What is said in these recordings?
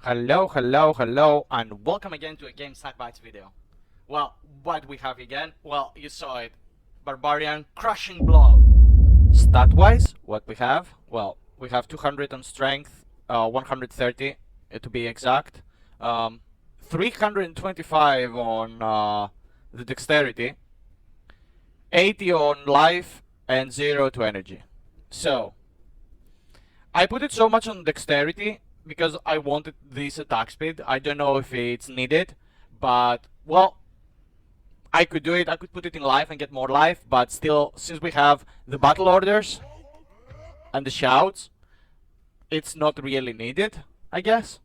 Hello, and welcome again to a GameSnackBytes video. Well, what we have again? Well, you saw it. Barbarian Crushing Blow. Stat-wise, what we have? Well, we have 200 on strength, 130 to be exact, 325 on the dexterity, 80 on life, and 0 to energy. So, I put it so much on dexterity because I wanted this attack speed. I don't know if it's needed, but well, I could do it. I could put it in life and get more life, but still, since we have the battle orders and the shouts, it's not really needed, I guess.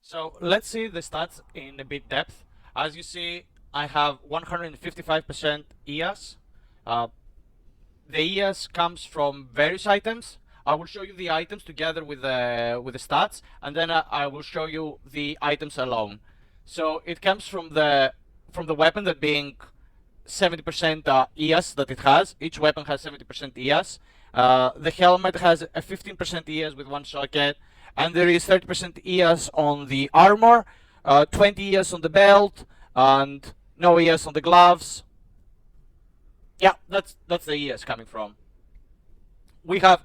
So let's see the stats in a bit depth. As you see, I have 155% ES. The ES comes from various items. I will show you the items together with the stats, and then I will show you the items alone. So it comes from the weapon, that being 70% ES that it has. Each weapon has 70% ES. The helmet has a 15% ES with one socket, and there is 30% ES on the armor, 20 ES on the belt, and no ES on the gloves. Yeah, that's the ES coming from. We have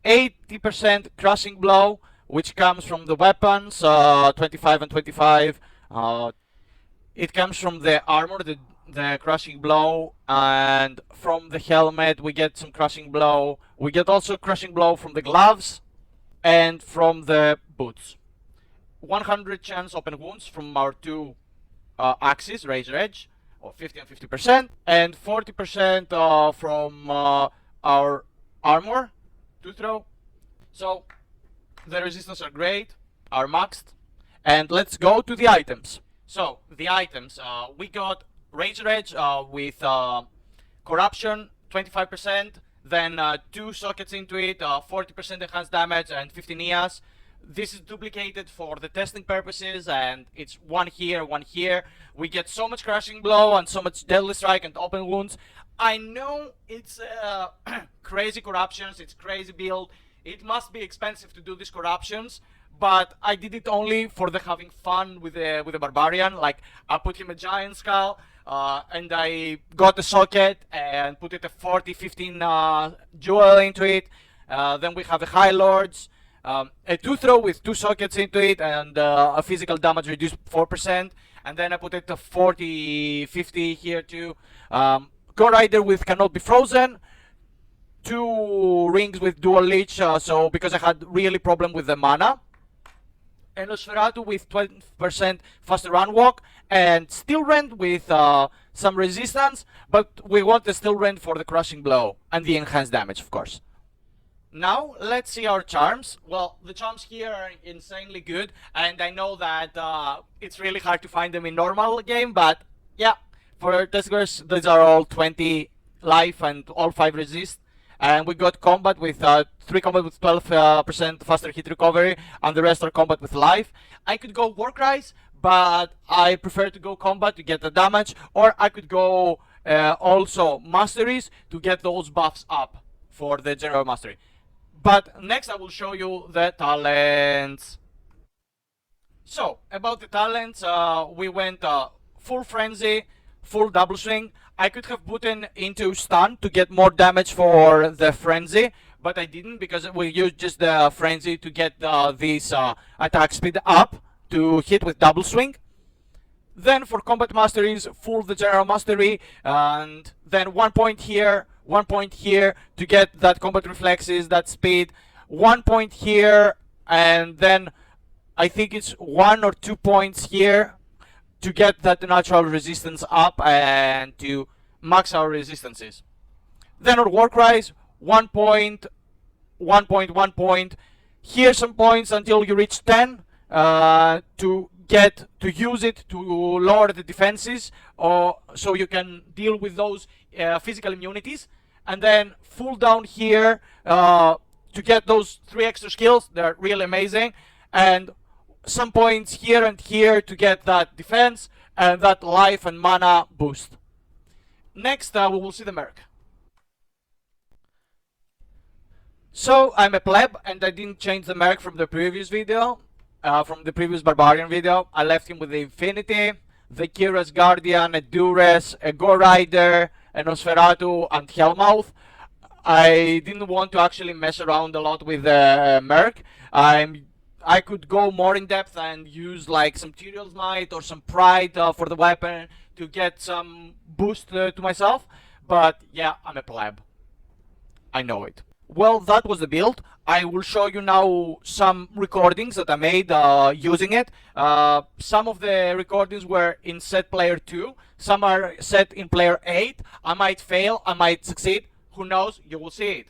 80% crushing blow, which comes from the weapons, 25 and 25. It comes from the armor, the crushing blow, and from the helmet we get some crushing blow. We get also crushing blow from the gloves and from the boots. 100 chance open wounds from our two axes, razor edge, or 50 and 50%, and 40% from our armor to throw. So the resistance are great, are maxed, and let's go to the items. So the items, we got razor edge with corruption 25%, then 2 sockets into it, 40% enhanced damage and 15 ES. This is duplicated for the testing purposes, and it's one here, one here. We get so much crushing blow and so much deadly strike and open wounds. I know it's crazy corruptions, it's crazy build. It must be expensive to do these corruptions, but I did it only for the having fun with the Barbarian. Like, I put him a giant skull, and I got a socket and put it a 40-15 jewel into it. Then we have the High Lords, a 2-throw with 2 sockets into it, and a physical damage reduced 4%. And then I put it a 40-50 here too. Go Rider with Cannot Be Frozen, 2 rings with Dual Leech, so because I had really problem with the mana. And Nosferatu with 12% faster run walk, and Steel Rend with some resistance, but we want the Steel Rend for the crushing blow and the enhanced damage, of course. Now let's see our charms. Well, the charms here are insanely good, and I know that it's really hard to find them in normal game, but yeah, for testers these are all 20 life and all 5 resist. And we got combat with 3 combat with 12% faster hit recovery, and the rest are combat with life. I could go Warcries, but I prefer to go combat to get the damage, or I could go also masteries to get those buffs up for the general mastery. But next I will show you the talents. So, about the talents, we went full frenzy, full double swing. I could have put in into stun to get more damage for the frenzy, but I didn't because we used just the frenzy to get this attack speed up to hit with double swing. Then for combat masteries, full the general mastery, and then 1 point here, 1 point here to get that combat reflexes, that speed, 1 point here, and then I think it's 1 or 2 points here to get that natural resistance up and to max our resistances. Then on Warcries, 1 point, 1 point, 1 point. Here some points until you reach 10 to use it to lower the defenses, or so you can deal with those physical immunities. And then full down here to get those 3 extra skills. They're really amazing. And some points here and here to get that defense and that life and mana boost. Next, we will see the merc. So I'm a pleb and I didn't change the merc from the previous video. from the previous Barbarian video. I left him with the Infinity, the Kira's Guardian, a Duress, a Go Rider, a Nosferatu, and Hellmouth. I didn't want to actually mess around a lot with Merc. I could go more in depth and use like some Tyriel's Might or some Pride for the weapon to get some boost to myself. But yeah, I'm a pleb. I know it. Well, that was the build. I will show you now some recordings that I made using it. Some of the recordings were in set player 2, some are set in player 8. I might fail, I might succeed. Who knows? You will see it.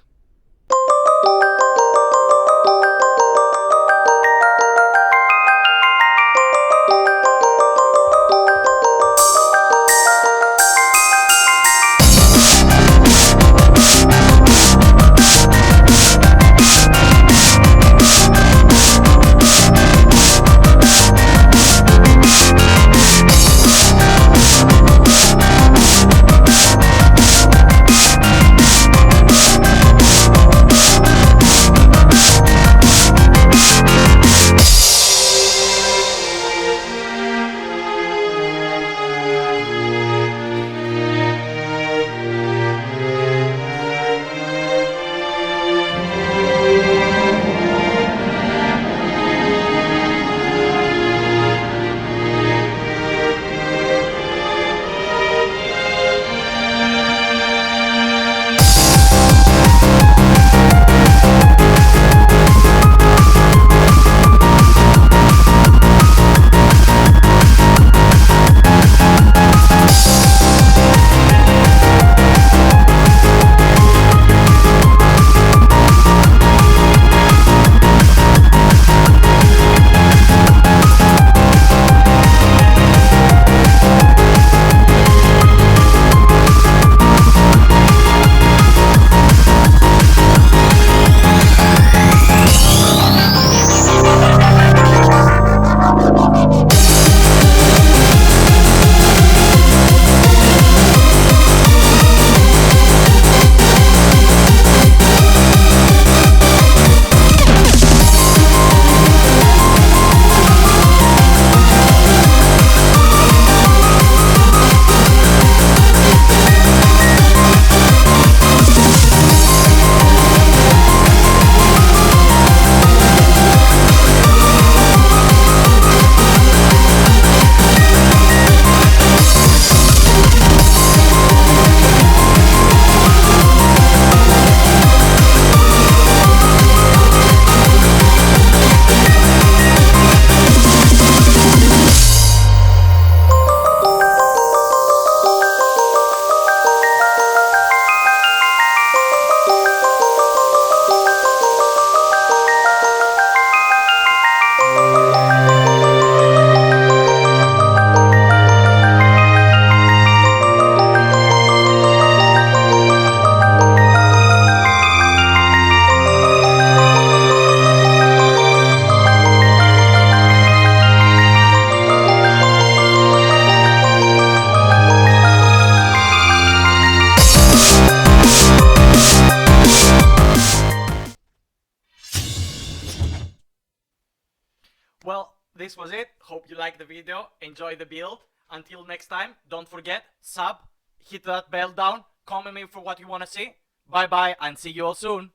Well, this was it. Hope you liked the video. Enjoy the build. Until next time, don't forget, sub, hit that bell down, comment me for what you want to see. Bye bye and see you all soon.